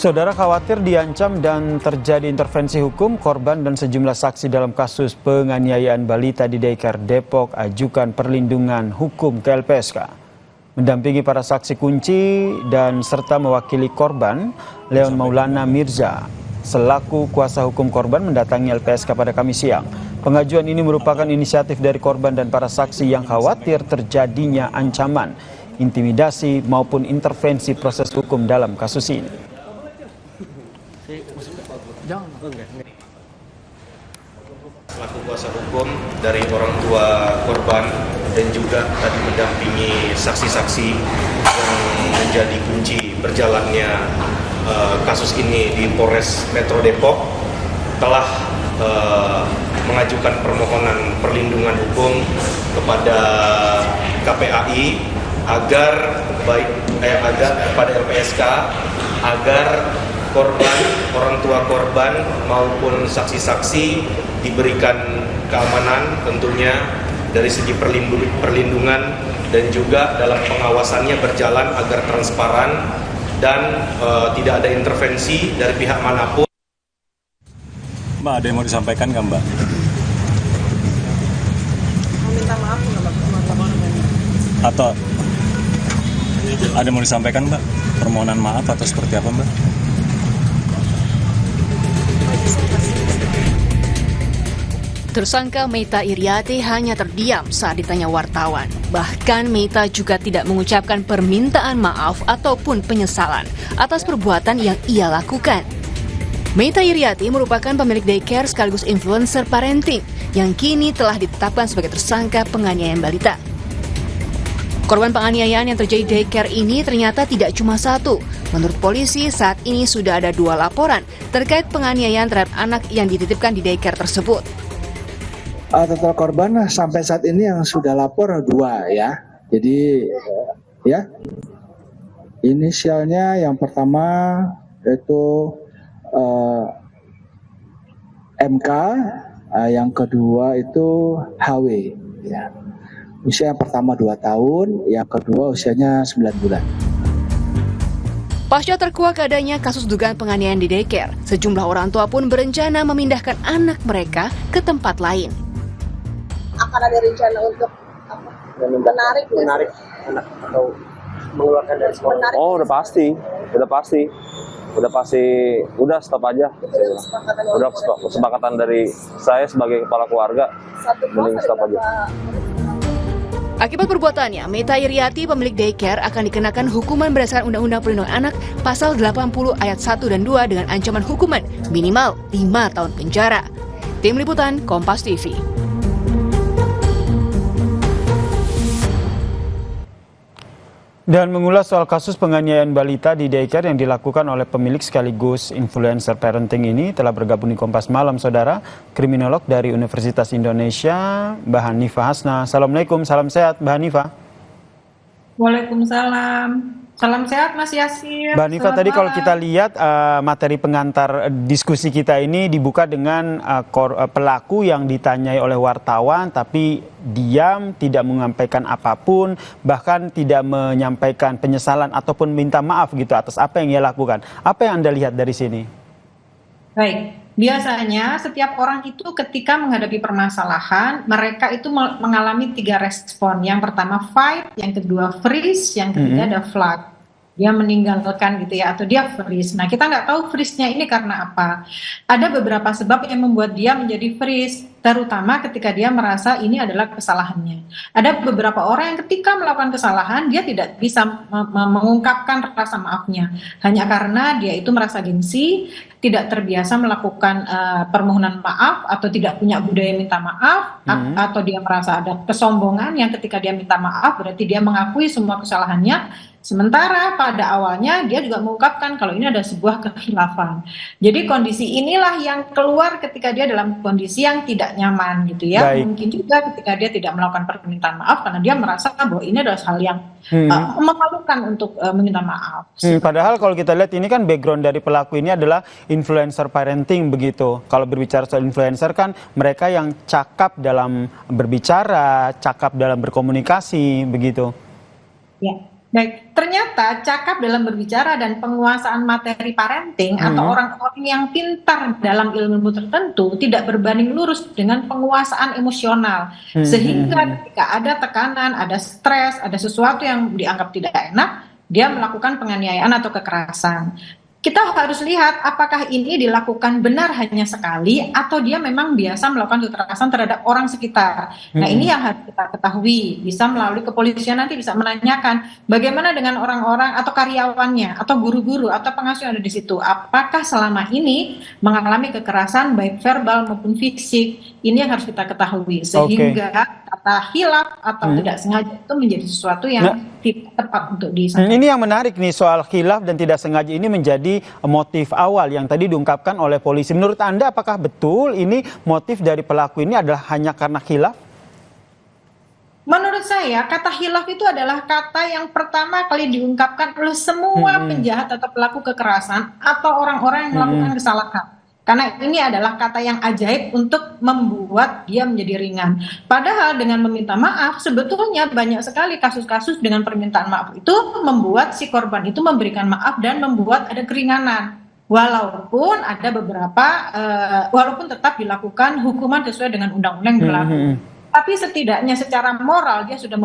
Saudara khawatir diancam dan terjadi intervensi hukum, korban dan sejumlah saksi dalam kasus penganiayaan balita di Daycare Depok ajukan perlindungan hukum ke LPSK. Mendampingi para saksi kunci dan serta mewakili korban, Leon Maulana Mirza selaku kuasa hukum korban mendatangi LPSK pada Kamis siang. Pengajuan ini merupakan inisiatif dari korban dan para saksi yang khawatir terjadinya ancaman, intimidasi maupun intervensi proses hukum dalam kasus ini. Selaku kuasa hukum dari orang tua korban dan juga tadi mendampingi saksi-saksi yang menjadi kunci berjalannya kasus ini di Polres Metro Depok telah mengajukan permohonan perlindungan hukum kepada KPAI agar kepada LPSK agar korban, orang tua korban maupun saksi-saksi diberikan keamanan tentunya dari segi perlindungan dan juga dalam pengawasannya berjalan agar transparan dan tidak ada intervensi dari pihak manapun. Mbak, ada yang mau disampaikan nggak, Mbak? Minta maaf nggak, Mbak? Atau ada yang mau disampaikan, Mbak? Permohonan maaf atau seperti apa, Mbak? Tersangka Meita Iriati hanya terdiam saat ditanya wartawan. Bahkan Meita juga tidak mengucapkan permintaan maaf ataupun penyesalan atas perbuatan yang ia lakukan. Meita Iriati merupakan pemilik daycare sekaligus influencer parenting yang kini telah ditetapkan sebagai tersangka penganiayaan balita. Korban penganiayaan yang terjadi di daycare ini ternyata tidak cuma satu. Menurut polisi, saat ini sudah ada 2 laporan terkait penganiayaan terhadap anak yang dititipkan di daycare tersebut. Total korban sampai saat ini yang sudah lapor 2 ya. Jadi ya, inisialnya yang pertama yaitu MK, yang kedua itu HW ya. Usia yang pertama 2 tahun, yang kedua usianya 9 bulan. Pasca terkuak adanya kasus dugaan penganiayaan di daycare, sejumlah orang tua pun berencana memindahkan anak mereka ke tempat lain. Akan ada rencana untuk apa? Menarik anak atau mengeluarkan dari sekolah. Oh, udah pasti, udah stop aja. Udah kesepakatan dari saya sebagai kepala keluarga, mending stop aja. Akibat perbuatannya, Meita Iriati pemilik daycare akan dikenakan hukuman berdasarkan Undang-Undang Perlindungan Anak Pasal 80 Ayat 1 dan 2 dengan ancaman hukuman minimal 5 tahun penjara. Tim Liputan Kompas TV. Dan mengulas soal kasus penganiayaan balita di daycare yang dilakukan oleh pemilik sekaligus influencer parenting ini telah bergabung di Kompas Malam, Saudara, kriminolog dari Universitas Indonesia, Mbak Hanifah Hasna. Assalamualaikum, salam sehat, Mbak Hanifah. Waalaikumsalam. Salam sehat, Mas Yasir. Mbak Hanifah, tadi kalau kita lihat materi pengantar diskusi kita ini dibuka dengan pelaku yang ditanyai oleh wartawan tapi diam, tidak menyampaikan apapun, bahkan tidak menyampaikan penyesalan ataupun minta maaf gitu atas apa yang ia lakukan. Apa yang Anda lihat dari sini? Baik, biasanya setiap orang itu ketika menghadapi permasalahan, mereka itu mengalami 3 respon. Yang pertama fight, yang kedua freeze, yang ketiga ada flight. Dia meninggalkan gitu ya, atau dia freeze. Nah, kita nggak tahu freeze-nya ini karena apa. Ada beberapa sebab yang membuat dia menjadi freeze, terutama ketika dia merasa ini adalah kesalahannya. Ada beberapa orang yang ketika melakukan kesalahan, dia tidak bisa mengungkapkan rasa maafnya. Hanya karena dia itu merasa gengsi, tidak terbiasa melakukan permohonan maaf, atau tidak punya budaya minta maaf, atau dia merasa ada kesombongan yang ketika dia minta maaf, berarti dia mengakui semua kesalahannya. Sementara pada awalnya dia juga mengungkapkan kalau ini ada sebuah kekhilafan. Jadi kondisi inilah yang keluar ketika dia dalam kondisi yang tidak nyaman gitu ya. Baik. Mungkin juga ketika dia tidak melakukan permintaan maaf karena dia merasa bahwa ini adalah hal yang memalukan untuk meminta maaf. Padahal kalau kita lihat ini kan background dari pelaku ini adalah influencer parenting begitu. Kalau berbicara soal influencer kan mereka yang cakap dalam berbicara, cakap dalam berkomunikasi begitu. Ya. Baik, ternyata cakap dalam berbicara dan penguasaan materi parenting atau orang-orang yang pintar dalam ilmu tertentu tidak berbanding lurus dengan penguasaan emosional. Sehingga ketika ada tekanan, ada stres, ada sesuatu yang dianggap tidak enak, dia melakukan penganiayaan atau kekerasan. Kita harus lihat apakah ini dilakukan benar hanya sekali atau dia memang biasa melakukan kekerasan terhadap orang sekitar. Nah, ini yang harus kita ketahui. Bisa melalui kepolisian nanti bisa menanyakan bagaimana dengan orang-orang atau karyawannya atau guru-guru atau pengasuh yang ada di situ. Apakah selama ini mengalami kekerasan baik verbal maupun fisik? Ini yang harus kita ketahui sehingga kata hilaf atau tidak sengaja itu menjadi sesuatu yang tidak tepat untuk disampaikan. Ini yang menarik nih soal khilaf dan tidak sengaja ini menjadi motif awal yang tadi diungkapkan oleh polisi. Menurut Anda apakah betul ini motif dari pelaku ini adalah hanya karena khilaf? Menurut saya kata hilaf itu adalah kata yang pertama kali diungkapkan oleh semua penjahat atau pelaku kekerasan atau orang-orang yang melakukan kesalahan. Karena ini adalah kata yang ajaib untuk membuat dia menjadi ringan. Padahal dengan meminta maaf, sebetulnya banyak sekali kasus-kasus dengan permintaan maaf itu membuat si korban itu memberikan maaf dan membuat ada keringanan. Walaupun ada beberapa, walaupun tetap dilakukan hukuman sesuai dengan undang-undang yang berlaku. Tapi setidaknya secara moral dia sudah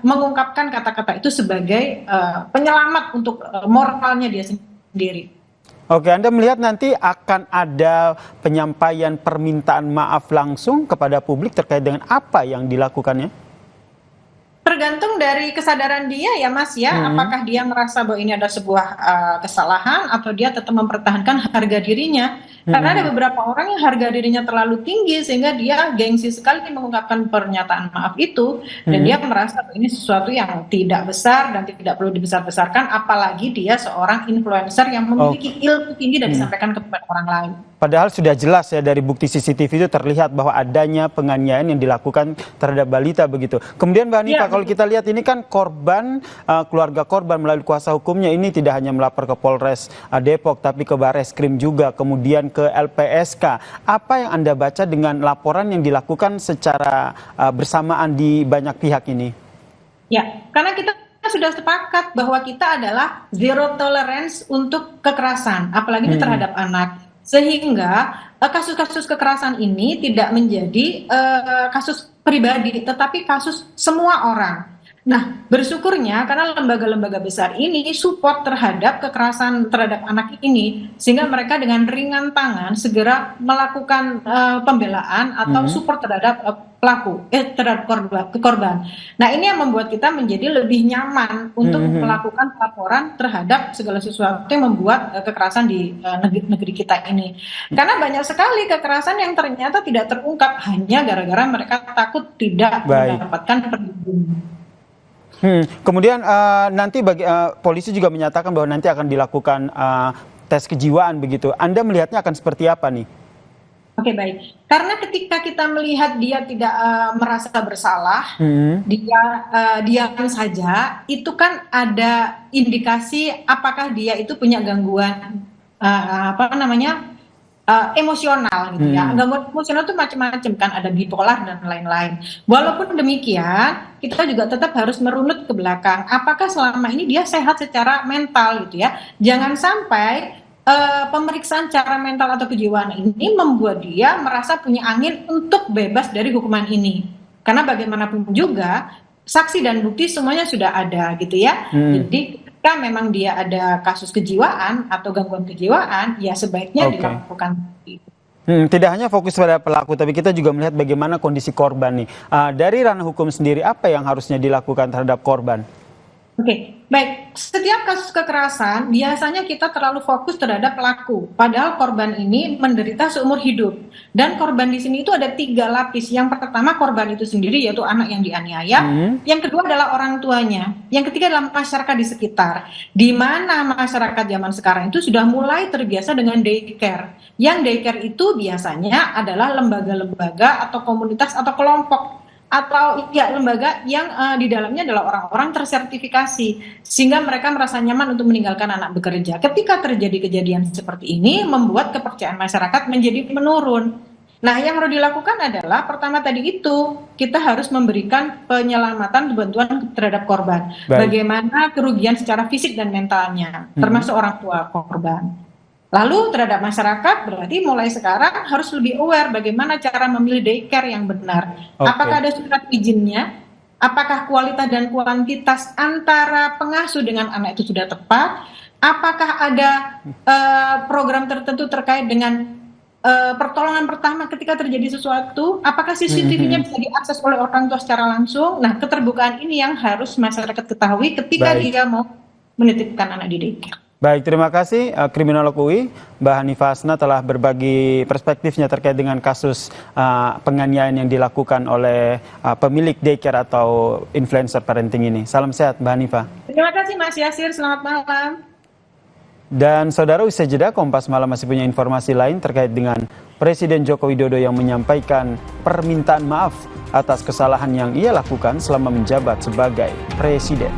mengungkapkan kata-kata itu sebagai penyelamat untuk moralnya dia sendiri. Oke, Anda melihat nanti akan ada penyampaian permintaan maaf langsung kepada publik terkait dengan apa yang dilakukannya? Tergantung dari kesadaran dia ya Mas ya, apakah dia merasa bahwa ini ada sebuah kesalahan atau dia tetap mempertahankan harga dirinya. Karena ada beberapa orang yang harga dirinya terlalu tinggi sehingga dia gengsi sekali mengungkapkan pernyataan maaf itu dan dia merasa ini sesuatu yang tidak besar dan tidak perlu dibesar-besarkan, apalagi dia seorang influencer yang memiliki ilmu tinggi dan disampaikan kepada orang lain. Padahal sudah jelas ya dari bukti CCTV itu terlihat bahwa adanya penganiayaan yang dilakukan terhadap balita begitu. Kemudian Mbak Hanifa, kalau kita lihat ini kan korban, keluarga korban melalui kuasa hukumnya ini tidak hanya melapor ke Polres Depok tapi ke Barreskrim juga, kemudian ke LPSK. Apa yang Anda baca dengan laporan yang dilakukan secara bersamaan di banyak pihak ini? Ya, karena kita sudah sepakat bahwa kita adalah zero tolerance untuk kekerasan, apalagi terhadap anak. Sehingga kasus-kasus kekerasan ini tidak menjadi kasus pribadi, tetapi kasus semua orang. Nah, bersyukurnya karena lembaga-lembaga besar ini support terhadap kekerasan terhadap anak ini, sehingga mereka dengan ringan tangan segera melakukan pembelaan atau support terhadap pelaku, terhadap korban. Nah, ini yang membuat kita menjadi lebih nyaman untuk melakukan laporan terhadap segala sesuatu yang membuat kekerasan di negeri kita ini. Karena banyak sekali kekerasan yang ternyata tidak terungkap hanya gara-gara mereka takut tidak mendapatkan perlindungan. Kemudian nanti polisi juga menyatakan bahwa nanti akan dilakukan tes kejiwaan begitu. Anda melihatnya akan seperti apa nih? Oke, baik. Karena ketika kita melihat dia tidak merasa bersalah, dia diam saja, itu kan ada indikasi apakah dia itu punya gangguan emosional gitu ya. Gangguan emosional itu macam-macam kan, ada bipolar dan lain-lain. Walaupun demikian, kita juga tetap harus merunut ke belakang. Apakah selama ini dia sehat secara mental gitu ya? Jangan sampai pemeriksaan secara mental atau kejiwaan ini membuat dia merasa punya angin untuk bebas dari hukuman ini. Karena bagaimanapun juga saksi dan bukti semuanya sudah ada gitu ya. Jadi jika memang dia ada kasus kejiwaan atau gangguan kejiwaan, ya sebaiknya dilakukan itu. Tidak hanya fokus pada pelaku, tapi kita juga melihat bagaimana kondisi korban nih. Dari ranah hukum sendiri, apa yang harusnya dilakukan terhadap korban? Oke, baik. Setiap kasus kekerasan biasanya kita terlalu fokus terhadap pelaku, padahal korban ini menderita seumur hidup. Dan korban di sini itu ada 3 lapis. Yang pertama korban itu sendiri, yaitu anak yang dianiaya. Yang kedua adalah orang tuanya. Yang ketiga adalah masyarakat di sekitar. Di mana masyarakat zaman sekarang itu sudah mulai terbiasa dengan daycare. Yang daycare itu biasanya adalah lembaga-lembaga atau komunitas atau kelompok atau ya lembaga yang di dalamnya adalah orang-orang tersertifikasi sehingga mereka merasa nyaman untuk meninggalkan anak bekerja. Ketika terjadi kejadian seperti ini membuat kepercayaan masyarakat menjadi menurun. Nah, yang perlu dilakukan adalah pertama tadi itu kita harus memberikan penyelamatan bantuan terhadap korban. Baik. Bagaimana kerugian secara fisik dan mentalnya, termasuk orang tua korban. Lalu terhadap masyarakat berarti mulai sekarang harus lebih aware bagaimana cara memilih daycare yang benar. Oke. Apakah ada surat izinnya? Apakah kualitas dan kuantitas antara pengasuh dengan anak itu sudah tepat? Apakah ada program tertentu terkait dengan pertolongan pertama ketika terjadi sesuatu, apakah CCTV-nya bisa diakses oleh orang tua secara langsung? Nah, keterbukaan ini yang harus masyarakat ketahui ketika Baik. dia mau menitipkan anak di daycare. Baik, terima kasih Kriminolog UI, Mbak Hanifah Hasna telah berbagi perspektifnya terkait dengan kasus penganiayaan yang dilakukan oleh pemilik daycare atau influencer parenting ini. Salam sehat, Mbak Hanifah. Terima kasih Mas Yasir, selamat malam. Dan saudara, usai jeda Kompas Malam masih punya informasi lain terkait dengan Presiden Joko Widodo yang menyampaikan permintaan maaf atas kesalahan yang ia lakukan selama menjabat sebagai presiden.